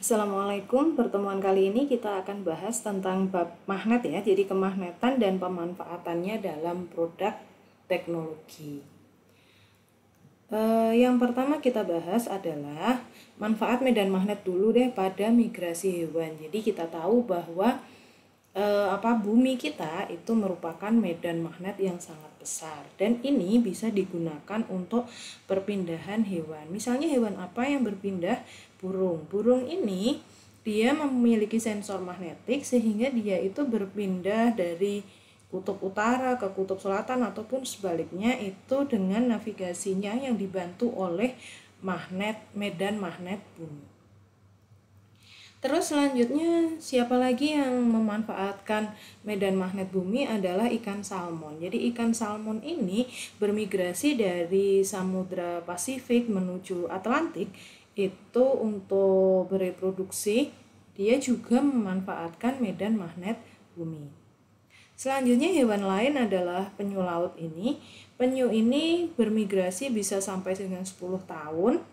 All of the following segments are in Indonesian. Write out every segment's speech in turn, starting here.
Assalamualaikum, pertemuan kali ini kita akan bahas tentang bab magnet ya, jadi kemagnetan dan pemanfaatannya dalam produk teknologi. Yang pertama kita bahas adalah manfaat medan magnet dulu deh pada migrasi hewan. Jadi kita tahu bahwa bumi kita itu merupakan medan magnet yang sangat besar dan ini bisa digunakan untuk perpindahan hewan. Misalnya hewan apa yang berpindah? Burung. Burung ini dia memiliki sensor magnetik sehingga dia itu berpindah dari kutub utara ke kutub selatan ataupun sebaliknya itu dengan navigasinya yang dibantu oleh medan magnet bumi. Terus selanjutnya siapa lagi yang memanfaatkan medan magnet bumi adalah ikan salmon. Jadi ikan salmon ini bermigrasi dari Samudra Pasifik menuju Atlantik itu untuk bereproduksi. Dia juga memanfaatkan medan magnet bumi. Selanjutnya hewan lain adalah penyu laut ini. Penyu ini bermigrasi bisa sampai dengan 10 tahun.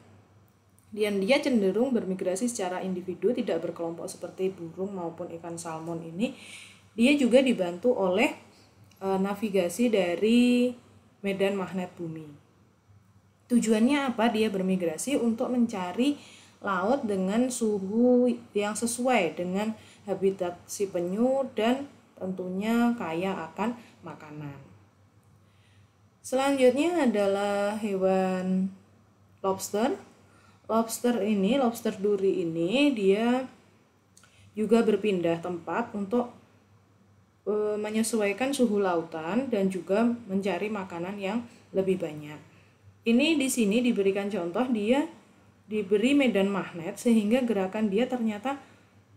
Dan dia cenderung bermigrasi secara individu, tidak berkelompok seperti burung maupun ikan salmon ini. Dia juga dibantu oleh navigasi dari medan magnet bumi. Tujuannya apa? Dia bermigrasi untuk mencari laut dengan suhu yang sesuai dengan habitat si penyu dan tentunya kaya akan makanan. Selanjutnya adalah hewan lobster. Lobster duri ini dia juga berpindah tempat untuk menyesuaikan suhu lautan dan juga mencari makanan yang lebih banyak. Ini di sini diberikan contoh, dia diberi medan magnet sehingga gerakan dia ternyata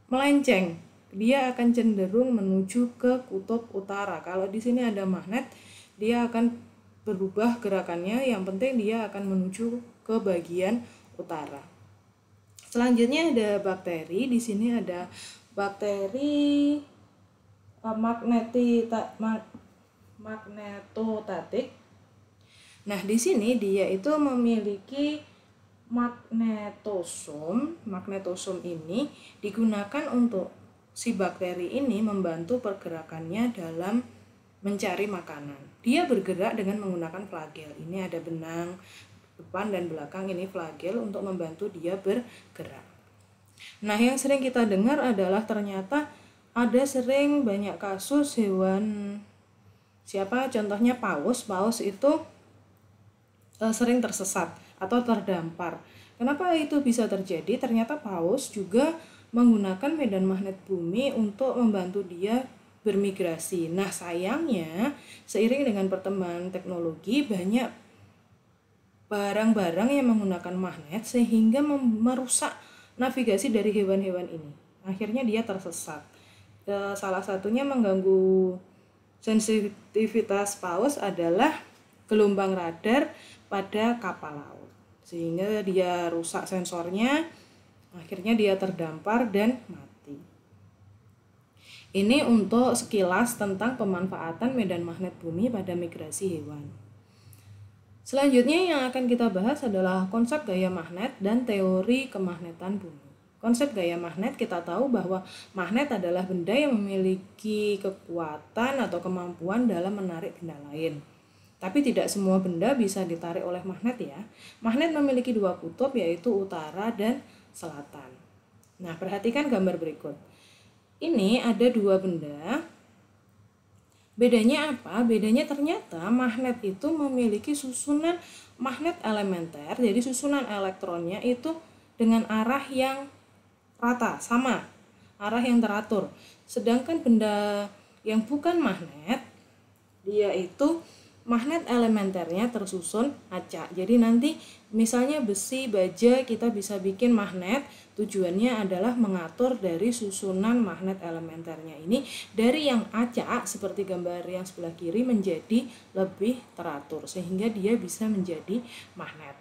melenceng. Dia akan cenderung menuju ke kutub utara. Kalau di sini ada magnet, dia akan berubah gerakannya. Yang penting dia akan menuju ke bagian utara. Selanjutnya ada bakteri. Di sini ada bakteri magnetotatik. Nah, di sini dia itu memiliki magnetosom. Magnetosom ini digunakan untuk si bakteri ini membantu pergerakannya dalam mencari makanan. Dia bergerak dengan menggunakan flagel. Ini ada benang depan dan belakang, ini flagel untuk membantu dia bergerak. Nah, yang sering kita dengar adalah ternyata ada sering banyak kasus hewan contohnya paus. Paus itu sering tersesat atau terdampar. Kenapa itu bisa terjadi? Ternyata paus juga menggunakan medan magnet bumi untuk membantu dia bermigrasi. Nah, sayangnya seiring dengan perkembangan teknologi banyak barang-barang yang menggunakan magnet sehingga merusak navigasi dari hewan-hewan ini. Akhirnya dia tersesat. Salah satunya mengganggu sensitivitas paus adalah gelombang radar pada kapal laut, sehingga dia rusak sensornya, akhirnya dia terdampar dan mati. Ini untuk sekilas tentang pemanfaatan medan magnet bumi pada migrasi hewan. Selanjutnya yang akan kita bahas adalah konsep gaya magnet dan teori kemagnetan bumi. Konsep gaya magnet, kita tahu bahwa magnet adalah benda yang memiliki kekuatan atau kemampuan dalam menarik benda lain. Tapi tidak semua benda bisa ditarik oleh magnet ya. Magnet memiliki dua kutub, yaitu utara dan selatan. Nah, perhatikan gambar berikut. Ini ada dua benda. Bedanya apa? Bedanya ternyata magnet itu memiliki susunan magnet elementer. Jadi susunan elektronnya itu dengan arah yang rata, sama. Arah yang teratur. Sedangkan benda yang bukan magnet, dia itu magnet elementernya tersusun acak. Jadi nanti misalnya besi, baja kita bisa bikin magnet. Tujuannya adalah mengatur dari susunan magnet elementernya ini dari yang acak seperti gambar yang sebelah kiri menjadi lebih teratur sehingga dia bisa menjadi magnet.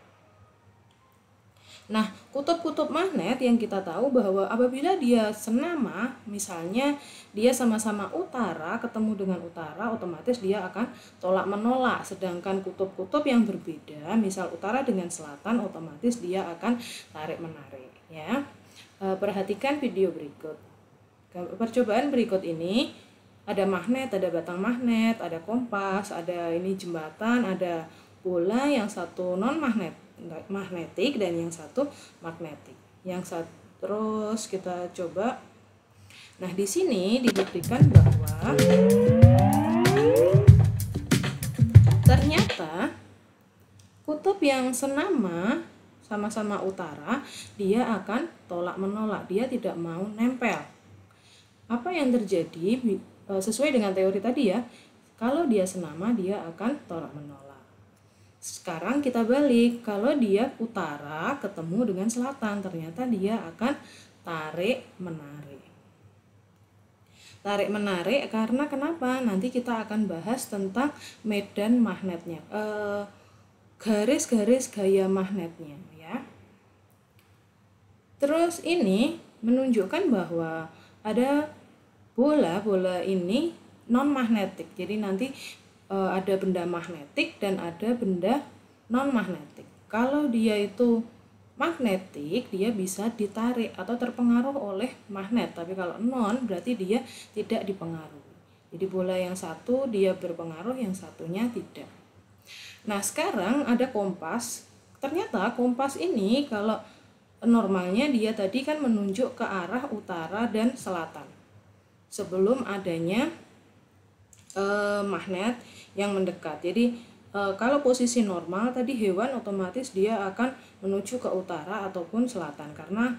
Nah, kutub-kutub magnet yang kita tahu bahwa apabila dia senama, misalnya dia sama-sama utara ketemu dengan utara, otomatis dia akan tolak-menolak. Sedangkan kutub-kutub yang berbeda, misal utara dengan selatan, otomatis dia akan tarik-menarik ya. Perhatikan video berikut. Percobaan berikut ini ada magnet, ada batang magnet, ada kompas, ada ini jembatan, ada bola, yang satu non magnetik dan yang satu magnetik. Terus kita coba. Nah, di sini dibuktikan bahwa ternyata kutub yang senama sama-sama utara, dia akan tolak menolak, dia tidak mau nempel. Apa yang terjadi sesuai dengan teori tadi ya, kalau dia senama dia akan tolak menolak. Sekarang kita balik, kalau dia utara ketemu dengan selatan, ternyata dia akan tarik menarik. Tarik menarik karena kenapa? Nanti kita akan bahas tentang medan magnetnya, garis-garis gaya magnetnya ya. Terus ini menunjukkan bahwa ada bola ini non magnetik. Jadi nanti ada benda magnetik dan ada benda non magnetik. Kalau dia itu magnetik, dia bisa ditarik atau terpengaruh oleh magnet. Tapi kalau non, berarti dia tidak dipengaruhi. Jadi bola yang satu dia berpengaruh, yang satunya tidak. Nah, sekarang ada kompas. Ternyata kompas ini kalau normalnya dia tadi kan menunjuk ke arah utara dan selatan. Sebelum adanya magnet yang mendekat. Jadi kalau posisi normal tadi hewan otomatis dia akan menuju ke utara ataupun selatan karena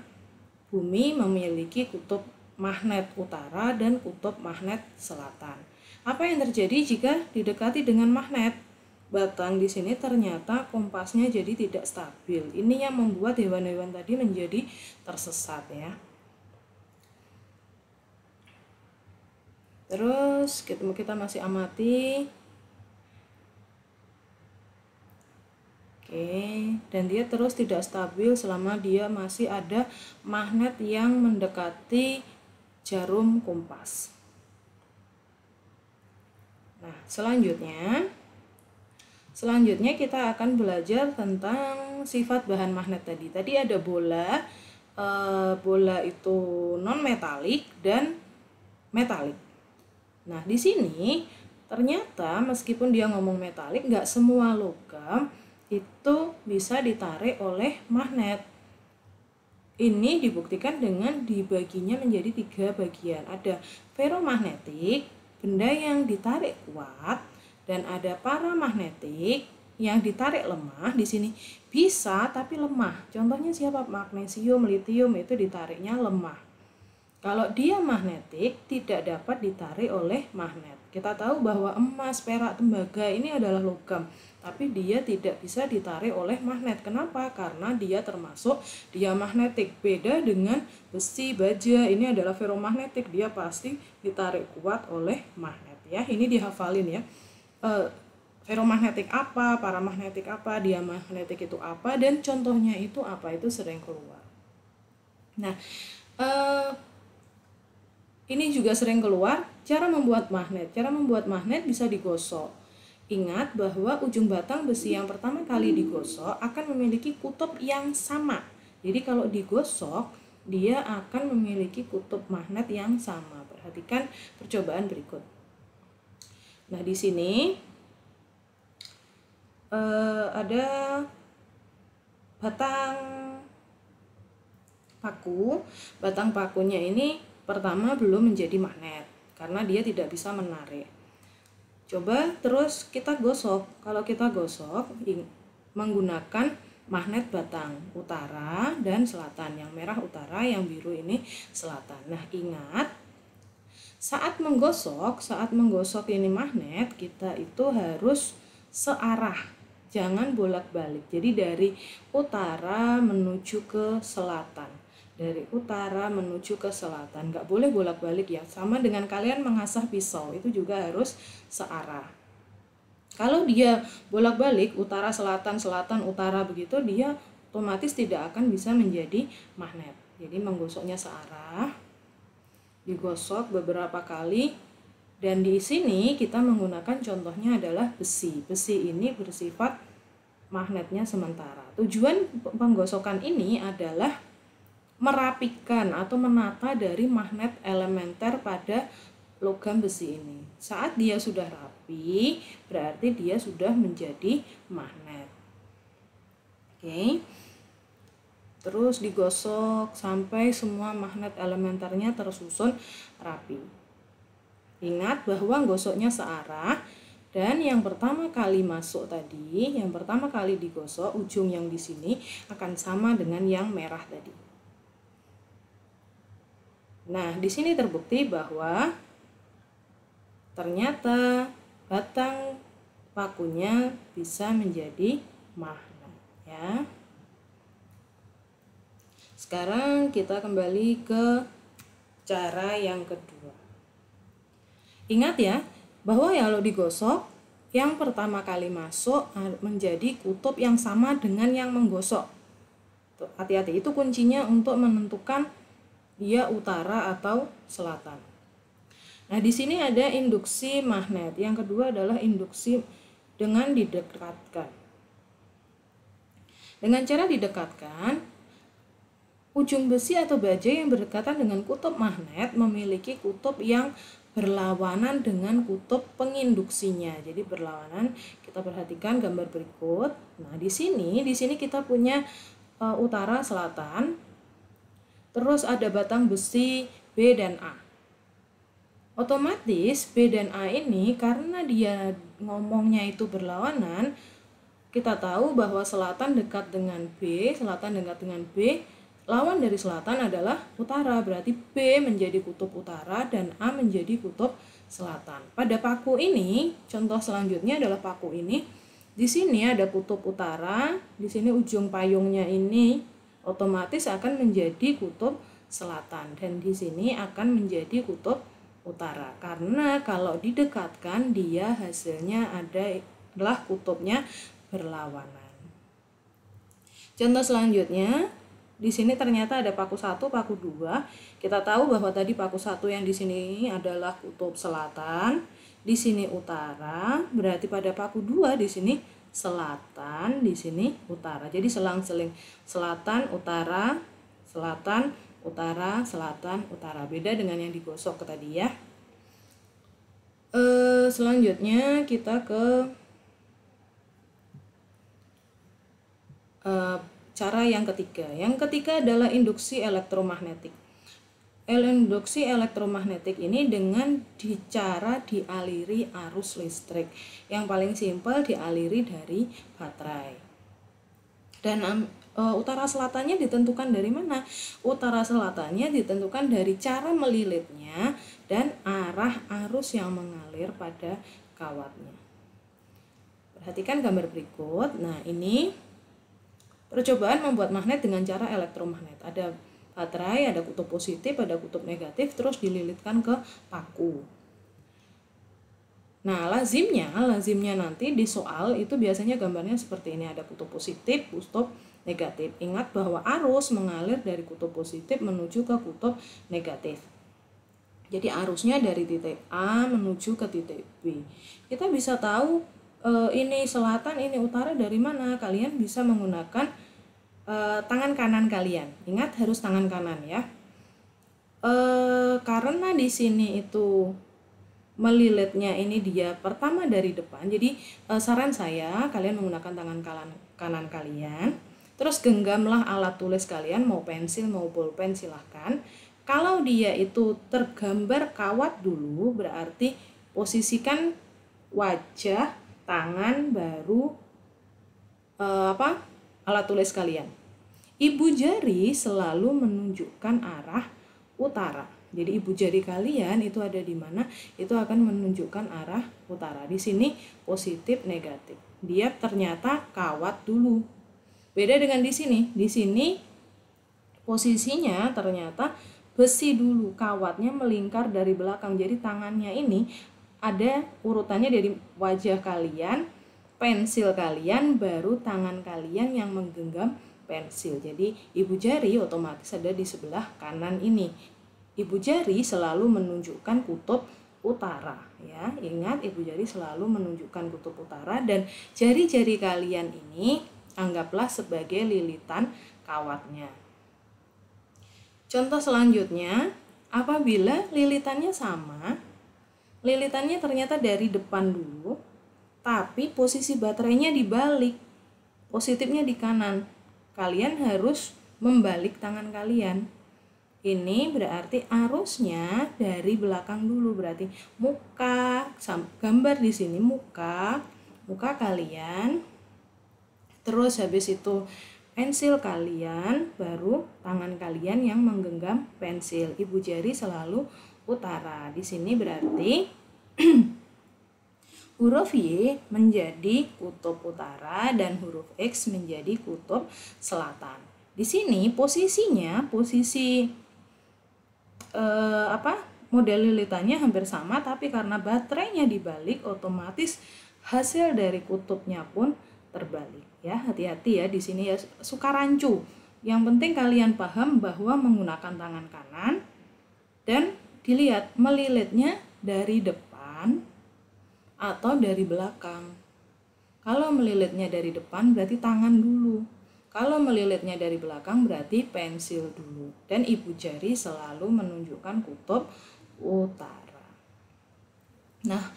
bumi memiliki kutub magnet utara dan kutub magnet selatan. Apa yang terjadi jika didekati dengan magnet? Batang di sini ternyata kompasnya jadi tidak stabil. Ini yang membuat hewan-hewan tadi menjadi tersesat ya. Terus kita masih amati. Oke, dan dia terus tidak stabil selama dia masih ada magnet yang mendekati jarum kompas. Nah, selanjutnya kita akan belajar tentang sifat bahan magnet tadi. Tadi ada bola, bola itu non metalik dan metalik. Nah, di sini ternyata meskipun dia ngomong metalik, nggak semua logam itu bisa ditarik oleh magnet. Ini dibuktikan dengan dibaginya menjadi 3 bagian. Ada ferromagnetik, benda yang ditarik kuat, dan ada paramagnetik yang ditarik lemah. Di sini bisa tapi lemah. Contohnya siapa? Magnesium, litium itu ditariknya lemah. Kalau dia magnetik tidak dapat ditarik oleh magnet. Kita tahu bahwa emas, perak, tembaga ini adalah logam, tapi dia tidak bisa ditarik oleh magnet. Kenapa? Karena dia termasuk diamagnetik. Beda dengan besi, baja, ini adalah ferromagnetik, dia pasti ditarik kuat oleh magnet ya. Ini dihafalin ya. Ferromagnetik apa, paramagnetik apa, diamagnetik itu apa, dan contohnya itu apa, itu sering keluar. Nah, ini juga sering keluar cara membuat magnet. Cara membuat magnet bisa digosok. Ingat bahwa ujung batang besi yang pertama kali digosok akan memiliki kutub yang sama. Jadi kalau digosok, dia akan memiliki kutub magnet yang sama. Perhatikan percobaan berikut. Nah, di sini ada batang paku. Batang pakunya ini pertama belum menjadi magnet karena dia tidak bisa menarik. Coba terus kita gosok. Kalau kita gosok menggunakan magnet batang utara dan selatan. Yang merah utara, yang biru ini selatan. Nah, ingat saat menggosok ini magnet, kita itu harus searah, jangan bolak-balik. Jadi dari utara menuju ke selatan. Dari utara menuju ke selatan, nggak boleh bolak-balik ya. Sama dengan kalian mengasah pisau, itu juga harus searah. Kalau dia bolak-balik utara selatan selatan utara begitu, dia otomatis tidak akan bisa menjadi magnet. Jadi menggosoknya searah, digosok beberapa kali, dan di sini kita menggunakan contohnya adalah besi. Besi ini bersifat magnetnya sementara. Tujuan penggosokan ini adalah merapikan atau menata dari magnet elementer pada logam besi ini. Saat dia sudah rapi, berarti dia sudah menjadi magnet. Oke. Terus digosok sampai semua magnet elementernya tersusun rapi. Ingat bahwa gosoknya searah, dan yang pertama kali masuk tadi, yang pertama kali digosok, ujung yang di sini akan sama dengan yang merah tadi. Nah, di sini terbukti bahwa ternyata batang pakunya bisa menjadi magnet, ya. Sekarang kita kembali ke cara yang kedua. Ingat ya, bahwa kalau digosok, yang pertama kali masuk menjadi kutub yang sama dengan yang menggosok. Hati-hati, itu kuncinya untuk menentukan dia utara atau selatan. Nah, di sini ada induksi magnet. Yang kedua adalah induksi dengan didekatkan. Dengan cara didekatkan, ujung besi atau baja yang berdekatan dengan kutub magnet memiliki kutub yang berlawanan dengan kutub penginduksinya. Jadi berlawanan. Kita perhatikan gambar berikut. Nah, di sini kita punya utara selatan. Terus ada batang besi B dan A. Otomatis B dan A ini karena dia ngomongnya itu berlawanan, kita tahu bahwa selatan dekat dengan B, selatan dekat dengan B. Lawan dari selatan adalah utara, berarti B menjadi kutub utara dan A menjadi kutub selatan. Pada paku ini, contoh selanjutnya adalah paku ini. Di sini ada kutub utara, di sini ujung payungnya ini otomatis akan menjadi kutub selatan, dan di sini akan menjadi kutub utara. Karena kalau didekatkan, dia hasilnya adalah kutubnya berlawanan. Contoh selanjutnya, di sini ternyata ada paku 1, paku 2. Kita tahu bahwa tadi paku 1 yang di sini adalah kutub selatan, di sini utara, berarti pada paku 2 di sini selatan, di sini utara. Jadi selang-seling selatan, utara, selatan, utara, selatan, utara. Beda dengan yang digosok tadi ya. Selanjutnya kita ke cara yang ketiga. Yang ketiga adalah induksi elektromagnetik. Induksi elektromagnetik ini dengan cara dialiri arus listrik. Yang paling simpel dialiri dari baterai. Dan utara selatannya ditentukan dari mana? Utara selatannya ditentukan dari cara melilitnya dan arah arus yang mengalir pada kawatnya. Perhatikan gambar berikut. Nah, ini percobaan membuat magnet dengan cara elektromagnet. Ada baterai, ada kutub positif, ada kutub negatif, terus dililitkan ke paku. Nah, lazimnya nanti di soal itu biasanya gambarnya seperti ini. Ada kutub positif, kutub negatif. Ingat bahwa arus mengalir dari kutub positif menuju ke kutub negatif. Jadi arusnya dari titik A menuju ke titik B. Kita bisa tahu ini selatan, ini utara dari mana? Kalian bisa menggunakan tangan kanan kalian. Ingat harus tangan kanan ya. Karena di sini itu melilitnya ini dia pertama dari depan. Jadi saran saya kalian menggunakan tangan kanan kalian. Terus genggamlah alat tulis kalian, mau pensil mau bolpen silahkan. Kalau dia itu tergambar kawat dulu, berarti posisikan wajah, tangan, baru alat tulis kalian. Ibu jari selalu menunjukkan arah utara. Jadi ibu jari kalian itu ada di mana? Itu akan menunjukkan arah utara. Di sini positif negatif. Dia ternyata kawat dulu. Beda dengan di sini. Di sini posisinya ternyata besi dulu. Kawatnya melingkar dari belakang. Jadi tangannya ini ada urutannya dari wajah kalian, pensil kalian, baru tangan kalian yang menggenggam pensil. Jadi ibu jari otomatis ada di sebelah kanan ini. Ibu jari selalu menunjukkan kutub utara ya. Ingat, ibu jari selalu menunjukkan kutub utara, dan jari-jari kalian ini anggaplah sebagai lilitan kawatnya. Contoh selanjutnya, apabila lilitannya sama, lilitannya ternyata dari depan dulu, tapi posisi baterainya dibalik, positifnya di kanan. Kalian harus membalik tangan kalian. Ini berarti arusnya dari belakang dulu, berarti muka, gambar di sini muka kalian, terus habis itu pensil kalian, baru tangan kalian yang menggenggam pensil. Ibu jari selalu utara. Di sini berarti huruf Y menjadi kutub utara dan huruf X menjadi kutub selatan. Di sini posisinya, model lilitannya hampir sama, tapi karena baterainya dibalik, otomatis hasil dari kutubnya pun terbalik. Ya, hati-hati ya di sini ya, suka rancu. Yang penting kalian paham bahwa menggunakan tangan kanan dan dilihat melilitnya dari depan atau dari belakang. Kalau melilitnya dari depan berarti tangan dulu. Kalau melilitnya dari belakang berarti pensil dulu. Dan ibu jari selalu menunjukkan kutub utara. Nah,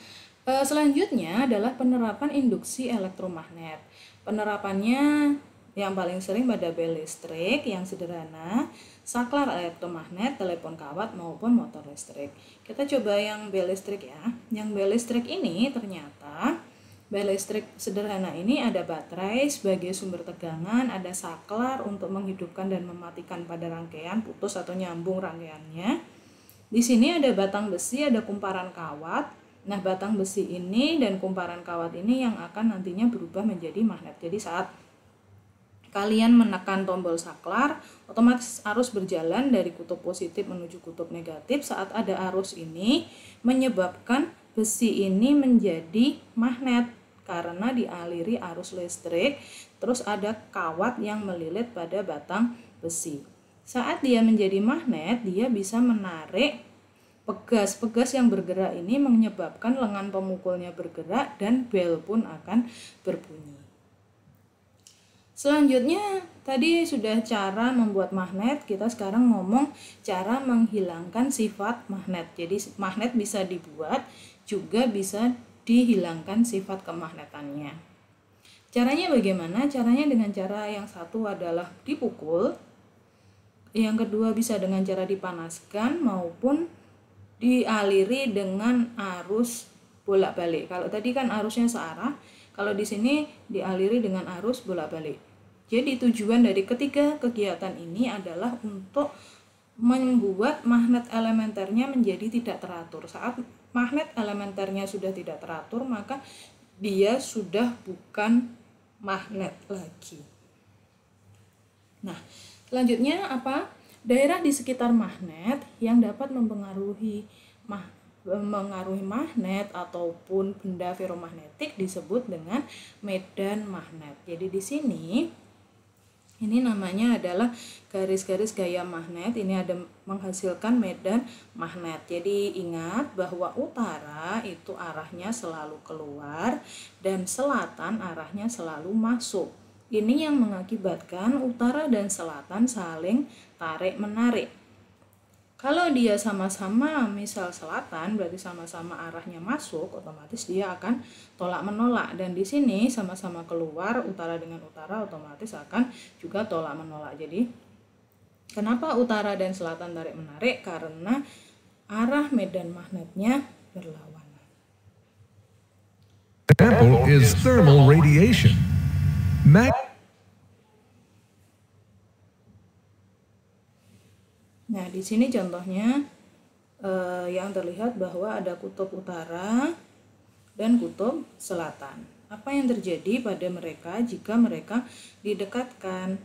selanjutnya adalah penerapan induksi elektromagnet. Penerapannya yang paling sering pada bel listrik yang sederhana, saklar elektromagnet, telepon kawat maupun motor listrik. Kita coba yang bel listrik ya. Yang bel listrik ini ternyata bel listrik sederhana ini ada baterai sebagai sumber tegangan, ada saklar untuk menghidupkan dan mematikan pada rangkaian putus atau nyambung rangkaiannya. Di sini ada batang besi, ada kumparan kawat. Nah, batang besi ini dan kumparan kawat ini yang akan nantinya berubah menjadi magnet. Jadi saat kalian menekan tombol saklar, otomatis arus berjalan dari kutub positif menuju kutub negatif. Saat ada arus ini menyebabkan besi ini menjadi magnet karena dialiri arus listrik, terus ada kawat yang melilit pada batang besi. Saat dia menjadi magnet, dia bisa menarik pegas yang bergerak ini, menyebabkan lengan pemukulnya bergerak dan bel pun akan berbunyi. Selanjutnya tadi sudah cara membuat magnet, kita sekarang ngomong cara menghilangkan sifat magnet. Jadi magnet bisa dibuat, juga bisa dihilangkan sifat kemagnetannya. Caranya bagaimana? Caranya dengan cara yang satu adalah dipukul, yang kedua bisa dengan cara dipanaskan maupun dialiri dengan arus bolak-balik. Kalau tadi kan arusnya searah, kalau di sini dialiri dengan arus bolak-balik. Jadi tujuan dari ketiga kegiatan ini adalah untuk membuat magnet elementernya menjadi tidak teratur. Saat magnet elementernya sudah tidak teratur, maka dia sudah bukan magnet lagi. Nah, selanjutnya apa? Daerah di sekitar magnet yang dapat mempengaruhi magnet ataupun benda ferromagnetik disebut dengan medan magnet. Jadi di sini ini namanya adalah garis-garis gaya magnet. Ini ada menghasilkan medan magnet. Jadi ingat bahwa utara itu arahnya selalu keluar dan selatan arahnya selalu masuk. Ini yang mengakibatkan utara dan selatan saling tarik-menarik. Kalau dia sama-sama misal selatan, berarti sama-sama arahnya masuk, otomatis dia akan tolak-menolak. Dan di sini sama-sama keluar, utara dengan utara otomatis akan juga tolak-menolak. Jadi kenapa utara dan selatan tarik-menarik? Karena arah medan magnetnya berlawanan. Example is thermal radiation. Nah, di sini contohnya yang terlihat bahwa ada kutub utara dan kutub selatan. Apa yang terjadi pada mereka jika mereka didekatkan?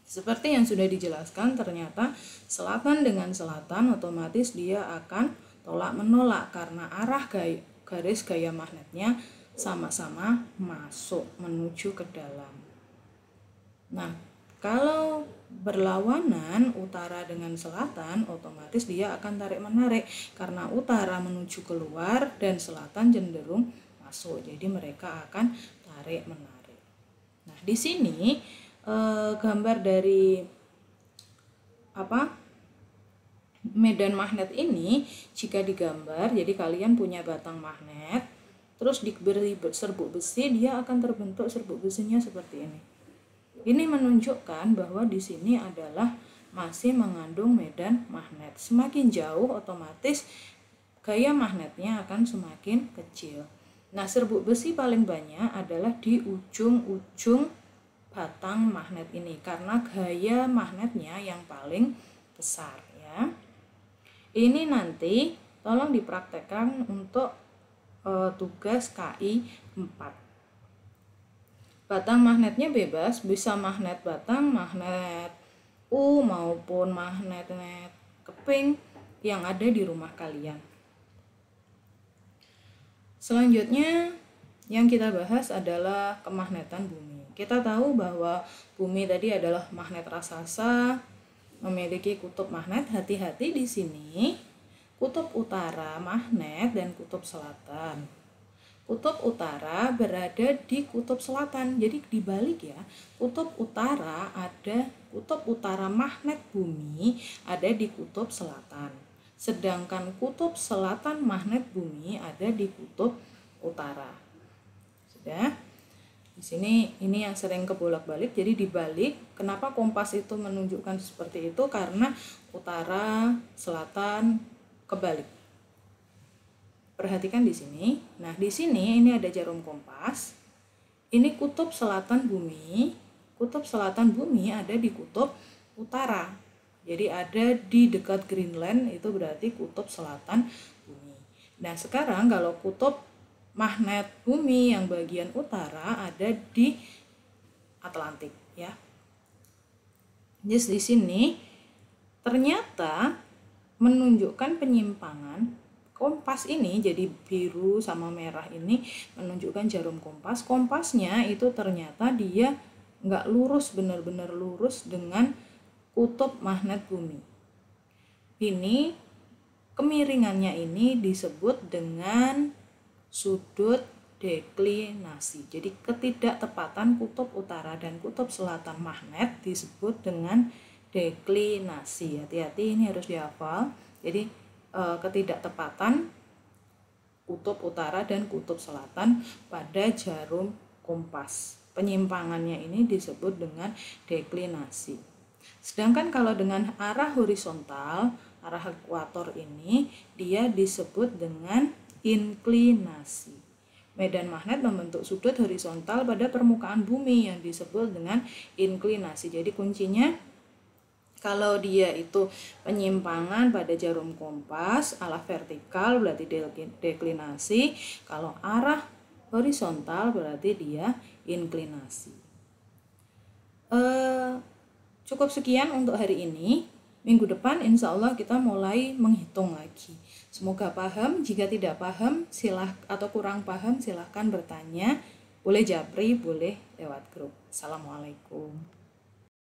Seperti yang sudah dijelaskan, ternyata selatan dengan selatan otomatis dia akan tolak-menolak karena arah garis gaya magnetnya sama-sama masuk menuju ke dalam. Nah, kalau berlawanan utara dengan selatan, otomatis dia akan tarik-menarik karena utara menuju keluar dan selatan cenderung masuk. Jadi mereka akan tarik-menarik. Nah, di sini gambar dari medan magnet ini jika digambar, jadi kalian punya batang magnet, terus diberi serbuk besi, dia akan terbentuk serbuk besinya seperti ini. Ini menunjukkan bahwa di sini adalah masih mengandung medan magnet. Semakin jauh otomatis gaya magnetnya akan semakin kecil. Nah, serbuk besi paling banyak adalah di ujung-ujung batang magnet ini karena gaya magnetnya yang paling besar ya. Ini nanti tolong dipraktekkan untuk tugas KI 4. Batang magnetnya bebas, bisa magnet batang, magnet U maupun magnet keping yang ada di rumah kalian. Selanjutnya yang kita bahas adalah kemagnetan bumi. Kita tahu bahwa bumi tadi adalah magnet raksasa, memiliki kutub magnet. Hati-hati di sini, kutub utara magnet dan kutub selatan. Kutub utara berada di kutub selatan, jadi dibalik ya. Kutub utara magnet bumi ada di kutub selatan. Sedangkan kutub selatan magnet bumi ada di kutub utara. Sudah? Di sini ini yang sering kebolak-balik, jadi dibalik. Kenapa kompas itu menunjukkan seperti itu? Karena utara, selatan kebalik. Perhatikan di sini. Nah, di sini ini ada jarum kompas. Ini kutub selatan bumi. Kutub selatan bumi ada di kutub utara. Jadi ada di dekat Greenland, itu berarti kutub selatan bumi. Nah, sekarang kalau kutub magnet bumi yang bagian utara ada di Atlantik ya. Jadi di sini ternyata menunjukkan penyimpangan. Kompas ini jadi biru sama merah ini menunjukkan jarum kompas. Kompasnya itu ternyata dia nggak lurus, benar-benar lurus dengan kutub magnet bumi. Ini kemiringannya ini disebut dengan sudut deklinasi. Jadi ketidaktepatan kutub utara dan kutub selatan magnet disebut dengan deklinasi. Hati-hati, ini harus dihafal. Jadi ketidaktepatan kutub utara dan kutub selatan pada jarum kompas. Penyimpangannya ini disebut dengan deklinasi. Sedangkan kalau dengan arah horizontal, arah ekuator ini dia disebut dengan inklinasi. Medan magnet membentuk sudut horizontal pada permukaan bumi yang disebut dengan inklinasi. Jadi kuncinya kalau dia itu penyimpangan pada jarum kompas arah vertikal berarti deklinasi, kalau arah horizontal berarti dia inklinasi. Cukup sekian untuk hari ini. Minggu depan insya Allah kita mulai menghitung lagi. Semoga paham. Jika tidak paham atau kurang paham silahkan bertanya. Boleh japri, boleh lewat grup. Assalamualaikum.